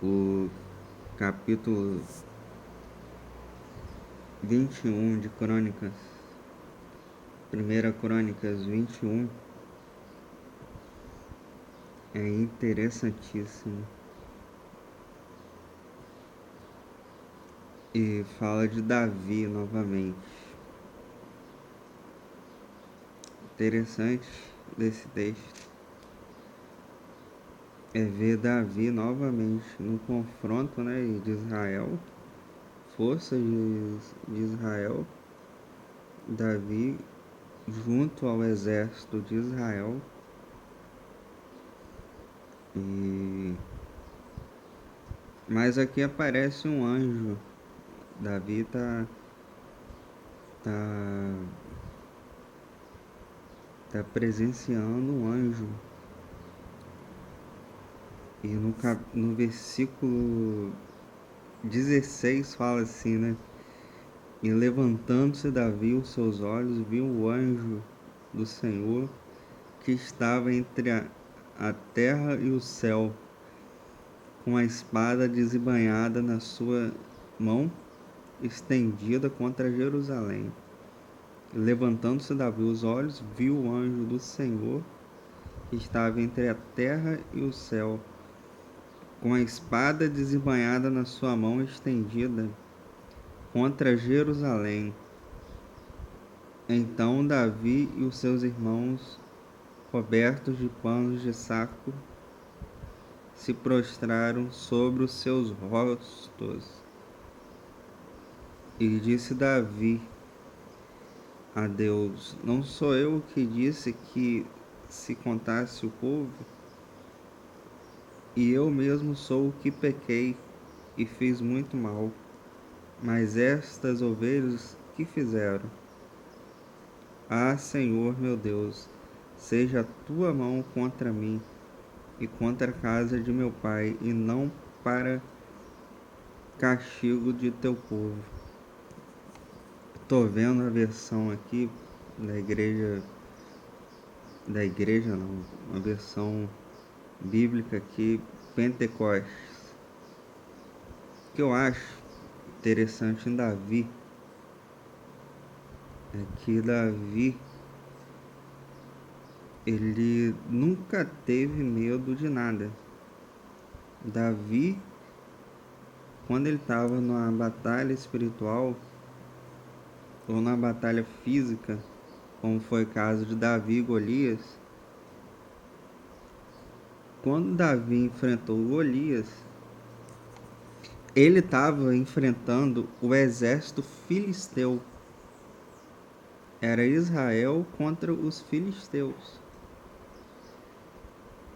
O capítulo 21 de Crônicas, 1 Crônicas 21, é interessantíssimo e fala de Davi novamente. Interessante desse texto é ver Davi novamente no confronto, né, de Israel, forças de Israel, Davi junto ao exército de Israel. Mas aqui aparece um anjo. Davi tá, tá presenciando um anjo. E no versículo 16 fala assim, né? E levantando-se Davi os seus olhos, viu o anjo do Senhor que estava entre a terra e o céu, com a espada desembainhada na sua mão, estendida contra Jerusalém. Levantando-se Davi os olhos, viu o anjo do Senhor que estava entre a terra e o céu, com a espada desembainhada na sua mão estendida contra Jerusalém. Então Davi e os seus irmãos, cobertos de panos de saco, se prostraram sobre os seus rostos. E disse Davi a Deus: Não sou eu o que disse que se contasse o povo? E eu mesmo sou o que pequei e fiz muito mal. Mas estas ovelhas que fizeram? Ah, Senhor meu Deus, seja a tua mão contra mim e contra a casa de meu pai, e não para castigo de teu povo. Tô vendo a versão aqui da igreja não, uma versão bíblica aqui, Pentecostes. O que eu acho interessante em Davi é que Davi ele nunca teve medo de nada. Davi, quando ele estava numa batalha espiritual ou na batalha física, como foi o caso de Davi e Golias, quando Davi enfrentou Golias, ele estava enfrentando o exército filisteu. Era Israel contra os filisteus.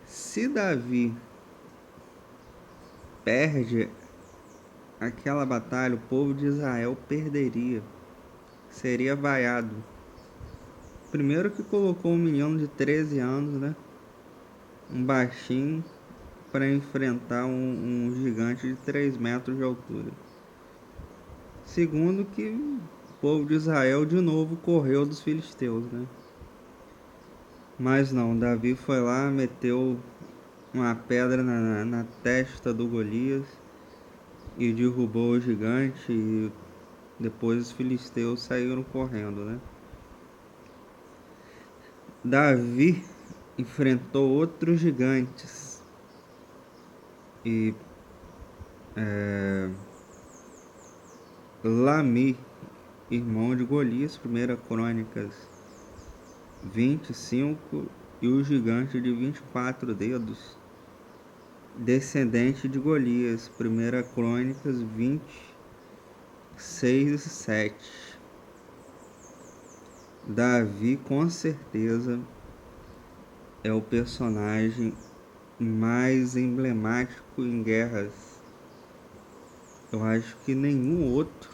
Se Davi perde aquela batalha, o povo de Israel perderia, seria vaiado. Primeiro que colocou um menino de 13 anos, né? Um baixinho, para enfrentar um gigante de 3 metros de altura. Segundo que o povo de Israel de novo correu dos filisteus, né? Mas não, Davi foi lá, meteu uma pedra na testa do Golias e derrubou o gigante, e depois os filisteus saíram correndo, né? Davi enfrentou outros gigantes e Lami, irmão de Golias, 1 Crônicas 25, e o gigante de 24 dedos, descendente de Golias, 1 Crônicas 26 e 7. Davi com certeza é o personagem mais emblemático em guerras. Eu acho que nenhum outro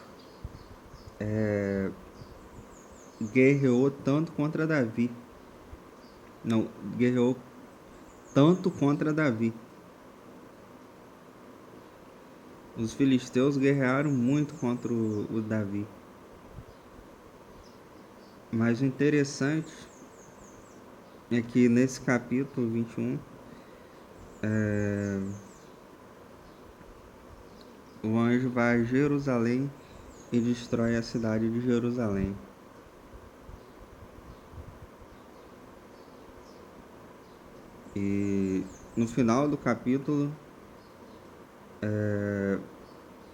guerreou tanto contra Davi. Não, guerreou tanto contra Davi. Os filisteus guerrearam muito contra o Davi. Mas o interessante é que nesse capítulo 21, o anjo vai a Jerusalém e destrói a cidade de Jerusalém. E no final do capítulo,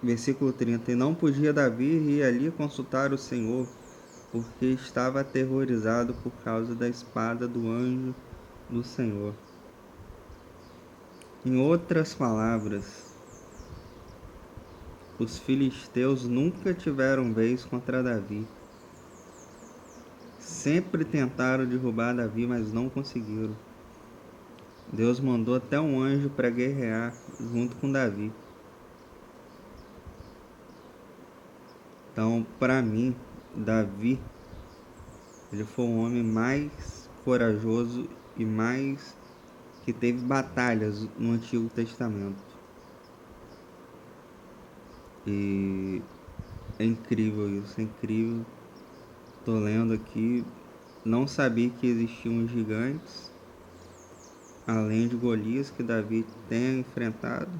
versículo 30, e não podia Davi ir ali consultar o Senhor, porque estava aterrorizado por causa da espada do anjo do Senhor. Em outras palavras, os filisteus nunca tiveram vez contra Davi. Sempre tentaram derrubar Davi, mas não conseguiram. Deus mandou até um anjo para guerrear junto com Davi. Então, para mim, Davi, ele foi o homem mais corajoso e mais que teve batalhas no Antigo Testamento. E é incrível isso, é incrível. Tô lendo aqui, não sabia que existiam gigantes, além de Golias que Davi tenha enfrentado.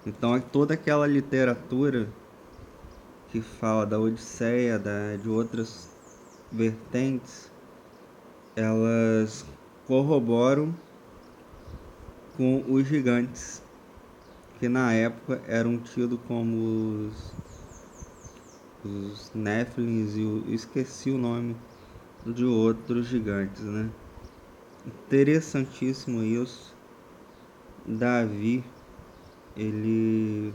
Então é toda aquela literatura que fala da Odisseia, de outras vertentes, elas corroboram com os gigantes, que na época eram tidos como os Néfilins, e eu esqueci o nome de outros gigantes, né? Interessantíssimo isso. Davi, ele...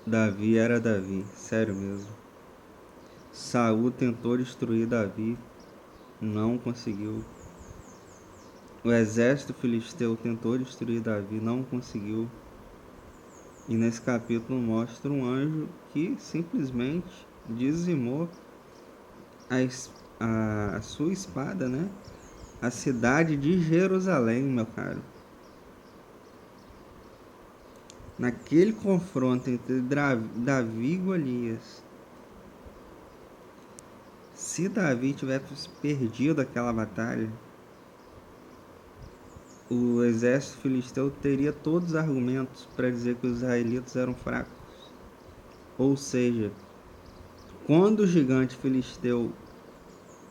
Davi era Davi, sério mesmo. Saul tentou destruir Davi, não conseguiu. O exército filisteu tentou destruir Davi, não conseguiu. E nesse capítulo mostra um anjo que simplesmente dizimou a sua espada, né? A cidade de Jerusalém, meu caro. Naquele confronto entre Davi e Golias, se Davi tivesse perdido aquela batalha, o exército filisteu teria todos os argumentos para dizer que os israelitas eram fracos. Ou seja, quando o gigante filisteu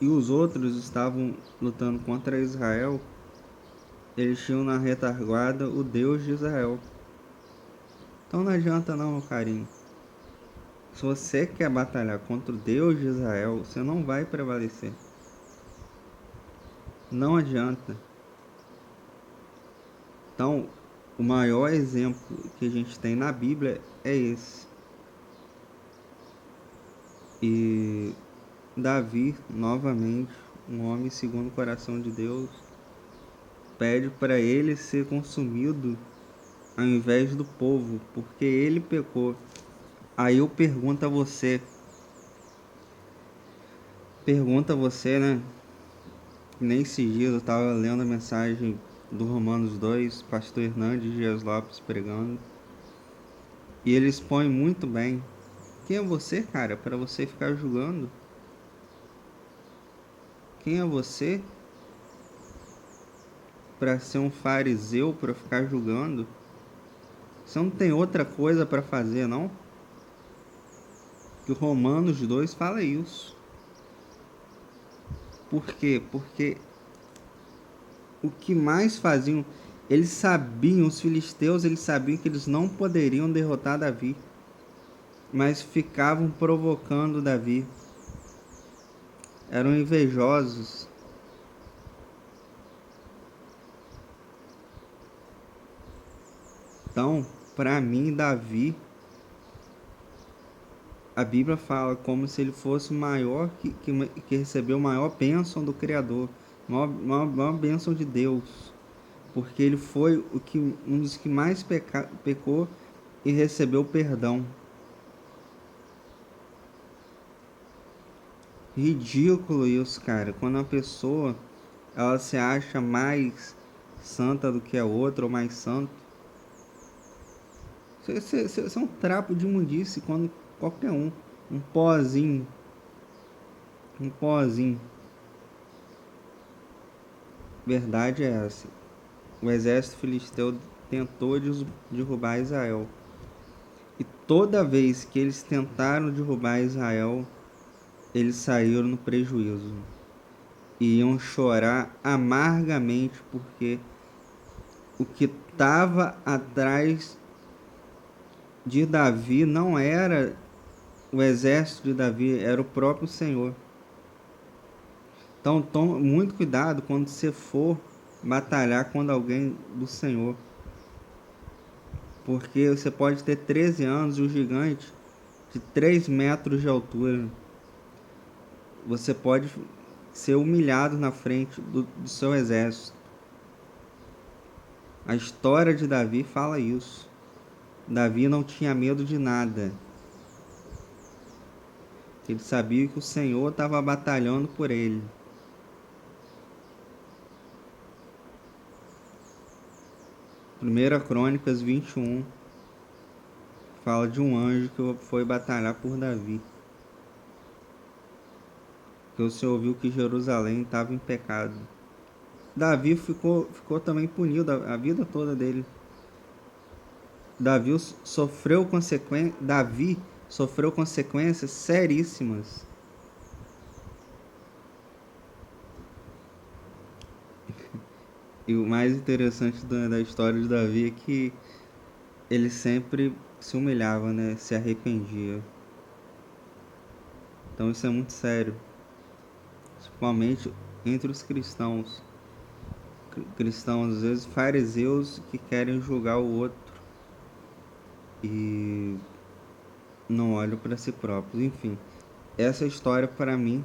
e os outros estavam lutando contra Israel, eles tinham na retaguarda o Deus de Israel. Então não adianta não, meu carinho. Se você quer batalhar contra o Deus de Israel, você não vai prevalecer. Não adianta. Então, o maior exemplo que a gente tem na Bíblia é esse. E Davi, novamente, um homem segundo o coração de Deus, pede para ele ser consumido ao invés do povo, porque ele pecou. Aí eu pergunto a você, né? Nesse dia eu estava lendo a mensagem do Romanos 2, pastor Hernandes Dias Lopes pregando, e ele expõe muito bem. Quem é você, cara, para você ficar julgando? Quem é você para ser um fariseu, para ficar julgando? Você não tem outra coisa para fazer, não? Que o Romanos 2 fala isso. Por quê? Porque o que mais faziam, eles sabiam, os filisteus, eles sabiam que eles não poderiam derrotar Davi, mas ficavam provocando Davi. Eram invejosos. Então, para mim, Davi, a Bíblia fala como se ele fosse o maior que recebeu a maior bênção do Criador, maior bênção de Deus, porque ele foi um dos que mais pecou e recebeu perdão. Ridículo isso, cara. Quando uma pessoa ela se acha mais santa do que a outra ou mais santo, você é um trapo de imundice quando qualquer um pozinho, um pozinho. Verdade é essa. O exército filisteu tentou derrubar Israel. E toda vez que eles tentaram derrubar Israel, eles saíram no prejuízo. E iam chorar amargamente, porque o que estava atrás de Davi não era o exército de Davi, era o próprio Senhor. Então tome muito cuidado quando você for batalhar contra alguém do Senhor. Porque você pode ter 13 anos e o gigante de 3 metros de altura. Você pode ser humilhado na frente do seu exército. A história de Davi fala isso. Davi não tinha medo de nada. Ele sabia que o Senhor estava batalhando por ele. 1 Crônicas 21 fala de um anjo que foi batalhar por Davi. Que o Senhor viu que Jerusalém estava em pecado. Davi ficou também punido a vida toda dele. Davi sofreu consequências seríssimas. E o mais interessante da história de Davi é que ele sempre se humilhava, né? Se arrependia. Então isso é muito sério. Principalmente entre os cristãos. Cristãos, às vezes fariseus, que querem julgar o outro e não olham para si próprios. Enfim, essa história para mim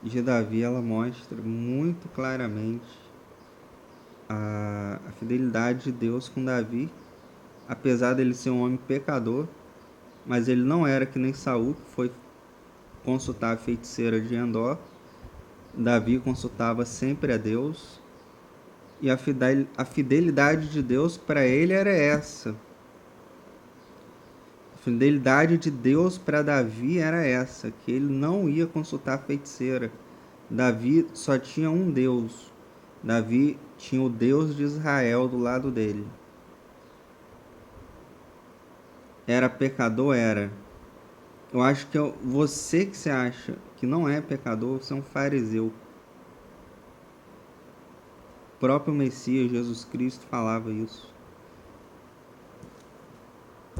de Davi, ela mostra muito claramente a fidelidade de Deus com Davi, apesar dele ser um homem pecador, mas ele não era que nem Saul, que foi consultar a feiticeira de Endor. Davi consultava sempre a Deus, e a fidelidade de Deus para ele era essa. A fidelidade de Deus para Davi era essa, que ele não ia consultar a feiticeira. Davi só tinha um Deus. Davi tinha o Deus de Israel do lado dele. Era pecador? Era. Eu acho que você que se acha que não é pecador, você é um fariseu. O próprio Messias, Jesus Cristo, falava isso.